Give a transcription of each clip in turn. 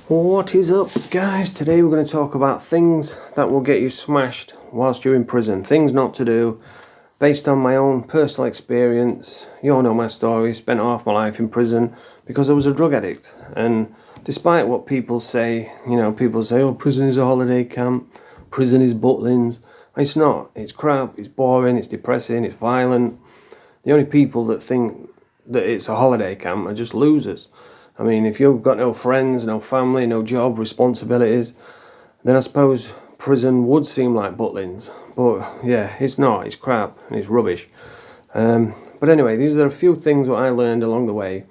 What is up, guys? Today we're going to talk about things that will get you smashed whilst you're in prison. Things not to do, based on my own personal experience. You all know my story. Spent half my life in prison because I was a drug addict. And despite what people say, people say, oh, prison is a holiday camp. Prison is Butlins. It's not. It's crap. It's boring. It's depressing. It's violent. The only people that think that it's a holiday camp are just losers. I mean, if you've got no friends, no family, no job, responsibilities, then I suppose prison would seem like Butlins. But yeah, it's not. It's crap and it's rubbish. But anyway, these are a few things that I learned along the way.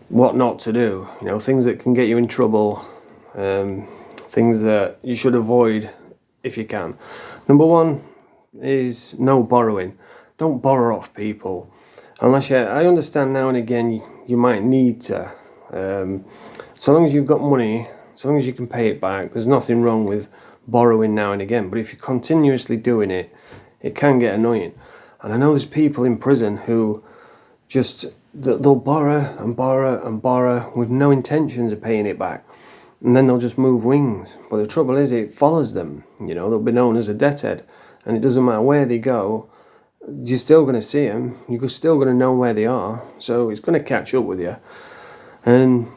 What not to do. Things that can get you in trouble. Things that you should avoid if you can. Number one is no borrowing. Don't borrow off people. Unless I understand now and again you might need to. So long as you've got money, so long as you can pay it back, there's nothing wrong with borrowing now and again. But if you're continuously doing it, it can get annoying. And I know there's people in prison who they'll borrow and borrow and borrow with no intentions of paying it back. And then they'll just move wings. But the trouble is it follows them. They'll be known as a debt head. And it doesn't matter where they go, you're still going to see them. You're still going to know where they are. So it's going to catch up with you. And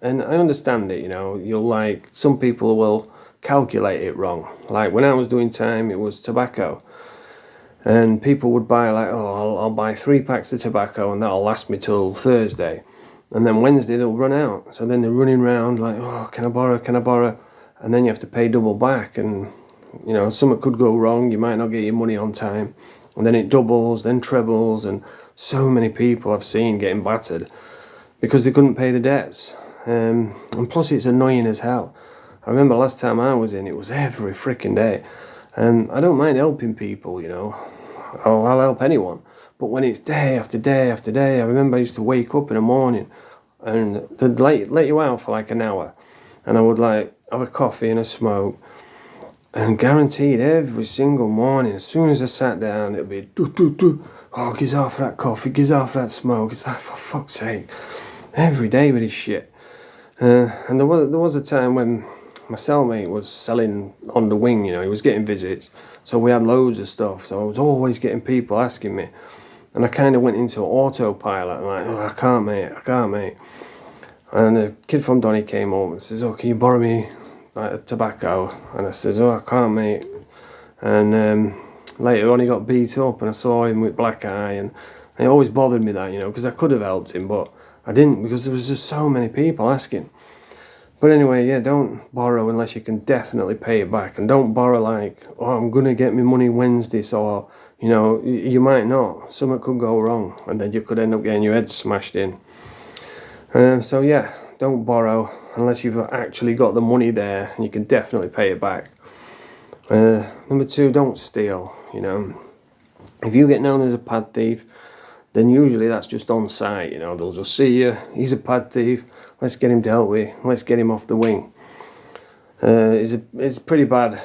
I understand it, some people will calculate it wrong. Like when I was doing time, it was tobacco. And people would buy I'll buy 3 packs of tobacco and that'll last me till Thursday. And then Wednesday they'll run out. So then they're running around like, oh, can I borrow? And then you have to pay double back. And, something could go wrong. You might not get your money on time. And then it doubles, then trebles, and so many people I've seen getting battered because they couldn't pay the debts. And plus it's annoying as hell. I remember last time I was in, it was every freaking day. And I don't mind helping people, I'll help anyone. But when it's day after day after day, I remember I used to wake up in the morning and they'd let you out for like an hour. And I would have a coffee and a smoke. And guaranteed every single morning, as soon as I sat down, it'd be oh, gives off that coffee, gives off that smoke. It's like, for fuck's sake, every day with this shit. And there was a time when my cellmate was selling on the wing, he was getting visits. So we had loads of stuff. So I was always getting people asking me. And I kind of went into autopilot. I'm like, oh, I can't, mate. And a kid from Donny came home and says, oh, can you borrow me tobacco? And I says, oh, I can't, mate. And later on he got beat up and I saw him with black eye, and it always bothered me that, because I could have helped him, but I didn't because there was just so many people asking. But anyway, yeah, don't borrow unless you can definitely pay it back. And don't borrow oh, I'm going to get my money Wednesday, so, you might not. Something could go wrong and then you could end up getting your head smashed in. So yeah, don't borrow unless you've actually got the money there and you can definitely pay it back. Number 2, don't steal. If you get known as a pad thief, then usually that's just on site. They'll just see you, he's a pad thief, let's get him dealt with, let's get him off the wing. It's pretty bad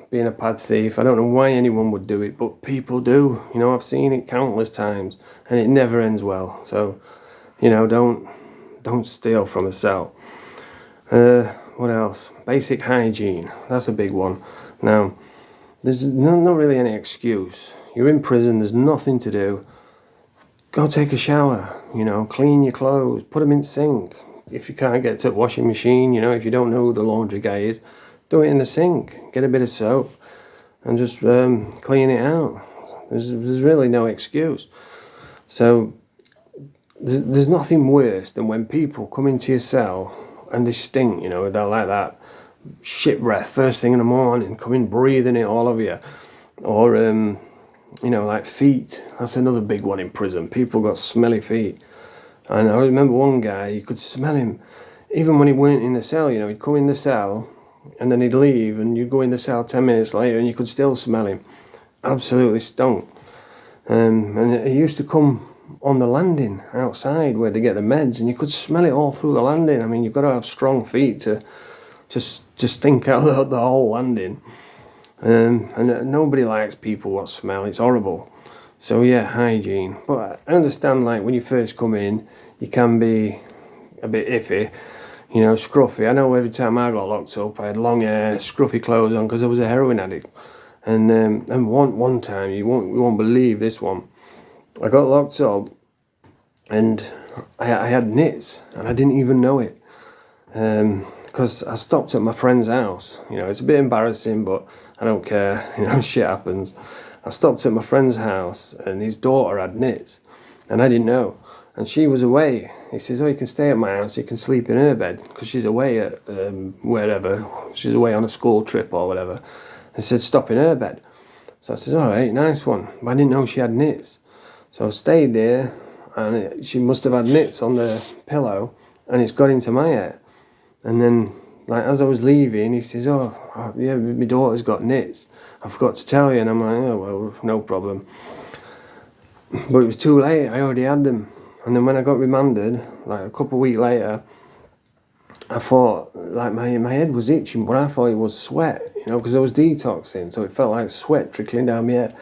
being a pad thief. I don't know why anyone would do it, but people do. I've seen it countless times and it never ends well. So, don't steal from a cell. What else? Basic hygiene. That's a big one. Now, there's not really any excuse. You're in prison, there's nothing to do. Go take a shower, clean your clothes, put them in the sink. If you can't get to the washing machine, if you don't know who the laundry guy is, do it in the sink. Get a bit of soap and just clean it out. There's really no excuse. So there's nothing worse than when people come into your cell and they stink, they're like that shit breath first thing in the morning, come in breathing it all over you. Or, like feet. That's another big one in prison. People got smelly feet. And I remember one guy, you could smell him even when he weren't in the cell, he'd come in the cell and then he'd leave and you'd go in the cell 10 minutes later and you could still smell him. Absolutely stunk. And he used to come on the landing outside where they get the meds and you could smell it all through the landing. I mean, you've got to have strong feet to stink out the whole landing. And nobody likes people what smell. It's horrible. So yeah, hygiene. But I understand when you first come in, you can be a bit iffy. you know, scruffy. I know every time I got locked up, I had long hair, scruffy clothes on because I was a heroin addict. And one time, you won't believe this one. I got locked up, and I had nits, and I didn't even know it. Because I stopped at my friend's house. You know, it's a bit embarrassing, but I don't care. You know, shit happens. I stopped at my friend's house, and his daughter had nits, and I didn't know. And she was away. He says, "Oh, you can stay at my house. You can sleep in her bed because she's away at wherever. She's away on a school trip or whatever." He said, "Stop in her bed." So I said, "All right, nice one." But I didn't know she had nits. So I stayed there, and she must have had nits on the pillow, and it's got into my hair. And then, like, as I was leaving, he says, "Oh, yeah, my daughter's got nits. I forgot to tell you." And I'm like, "Oh, well, no problem." But it was too late. I already had them. And then when I got remanded, like a couple of weeks later, I thought, like, my head was itching, but I thought it was sweat, you know, because I was detoxing, so it felt like sweat trickling down my head.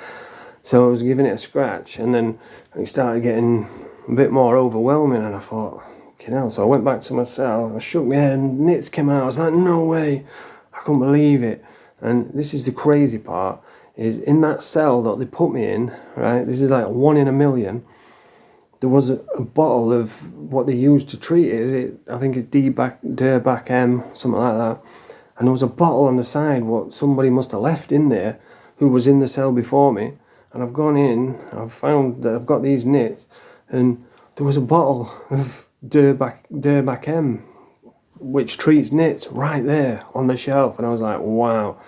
So I was giving it a scratch, and then it started getting a bit more overwhelming, and I thought, fucking hell. So I went back to my cell, I shook my head, and nits came out. I was like, no way, I couldn't believe it. And this is the crazy part, is in that cell that they put me in, right, this is like 1 in a million, there was a bottle of what they used to treat it. I think it's Durbac M, something like that. And there was a bottle on the side what somebody must have left in there who was in the cell before me. And I've gone in, I've found that I've got these nits, and there was a bottle of Durbac M, which treats nits, right there on the shelf. And I was like, wow.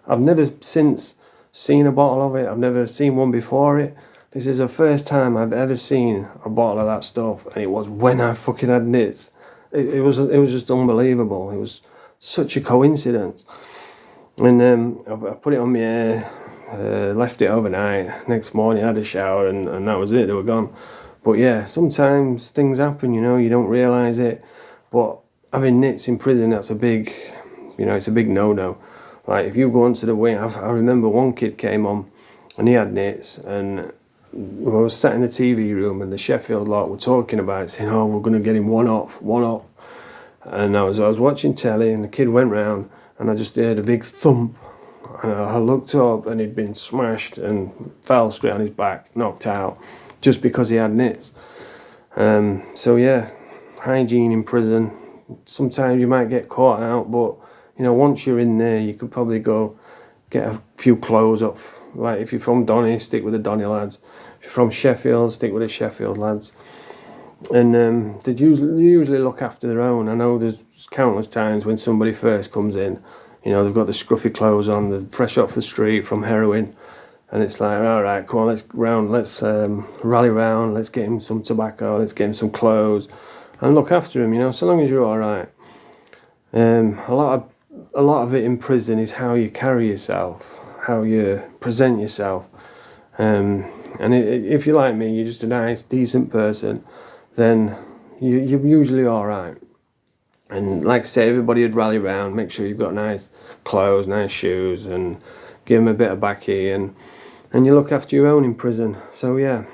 I've never since seen a bottle of it. I've never seen one before it. This is the first time I've ever seen a bottle of that stuff, and it was when I fucking had nits. It was just unbelievable. It was such a coincidence. And I put it on my hair, left it overnight. Next morning I had a shower, and that was it. They were gone. But yeah, sometimes things happen, you know, you don't realise it. But having nits in prison, that's a big, you know, it's a big no-no. Like, if you go onto the wing, I remember one kid came on, and he had nits, and I was sat in the TV room, and the Sheffield lot were talking about it, saying, "Oh, we're going to get him one off." And I was watching telly, and the kid went round, and I just heard a big thump, and I looked up, and he'd been smashed and fell straight on his back, knocked out, just because he had nits. So yeah, hygiene in prison. Sometimes you might get caught out, but you know, once you're in there, you could probably go get a few clothes off. Like, if you're from Donny, stick with the Donny lads. If you're from Sheffield, stick with the Sheffield lads. And they usually look after their own. I know there's countless times when somebody first comes in, you know, they've got the scruffy clothes on, they're fresh off the street from heroin, and it's like, all right, come on, let's rally round, let's get him some tobacco, let's get him some clothes, and look after him, you know, so long as you're all right. A lot of it in prison is how you carry yourself, how you present yourself. And if you're like me, you're just a nice, decent person, then you're usually all right. And like I say, everybody would rally round, make sure you've got nice clothes, nice shoes, and give them a bit of baccy, and you look after your own in prison. So yeah,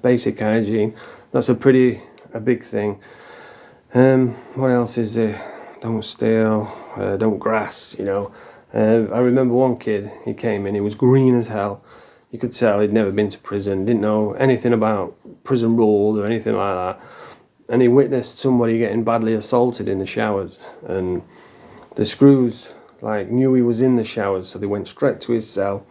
basic hygiene, that's a big thing. What else is there? Don't steal, don't grass, you know. I remember one kid, he came in, he was green as hell. You could tell he'd never been to prison, didn't know anything about prison rules or anything like that. And he witnessed somebody getting badly assaulted in the showers. And the screws, like, knew he was in the showers, so they went straight to his cell,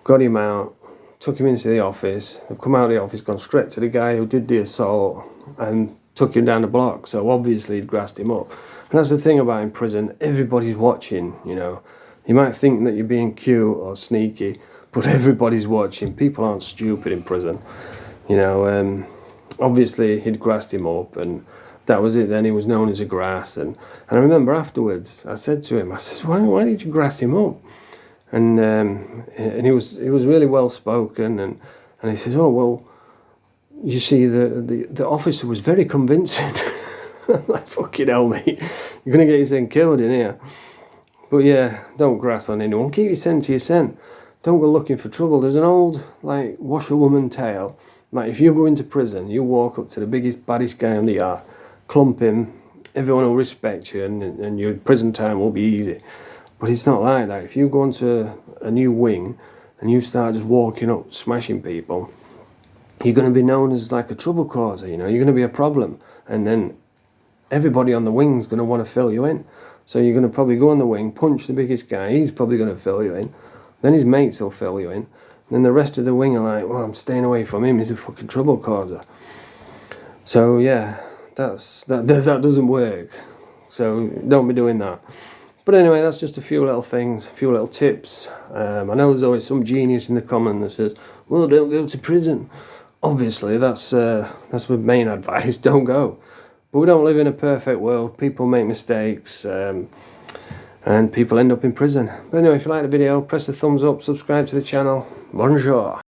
got him out, took him into the office. They've come out of the office, gone straight to the guy who did the assault, and took him down the block. So obviously he'd grassed him up. And that's the thing about in prison, everybody's watching, you know. You might think that you're being cute or sneaky, but everybody's watching. People aren't stupid in prison, you know. Obviously he'd grassed him up, and that was it then. He was known as a grass. And I remember afterwards, I said to him, I said, why did you grass him up? And he was really well spoken, and he says, oh, well, you see, the officer was very convincing. I'm like, fucking hell, mate, you're going to get yourself killed in here. But yeah, don't grass on anyone. Keep your scent to your scent. Don't go looking for trouble. There's an old, like, washerwoman tale. Like, if you go into prison, you walk up to the biggest, baddest guy on the yard, clump him, everyone will respect you, and your prison time will be easy. But it's not like that. If you go into a new wing and you start just walking up smashing people, you're going to be known as like a trouble causer, you know, you're going to be a problem. And then everybody on the wing's going to want to fill you in. So you're going to probably go on the wing, punch the biggest guy, he's probably going to fill you in. Then his mates will fill you in. And then the rest of the wing are like, well, I'm staying away from him, he's a fucking trouble causer. So yeah, that doesn't work. So don't be doing that. But anyway, that's just a few little things, a few little tips. I know there's always some genius in the comment that says, well, don't go to prison. Obviously, that's my main advice, don't go. But we don't live in a perfect world. People make mistakes, and people end up in prison. But anyway, if you like the video, press the thumbs up, subscribe to the channel. Bonjour.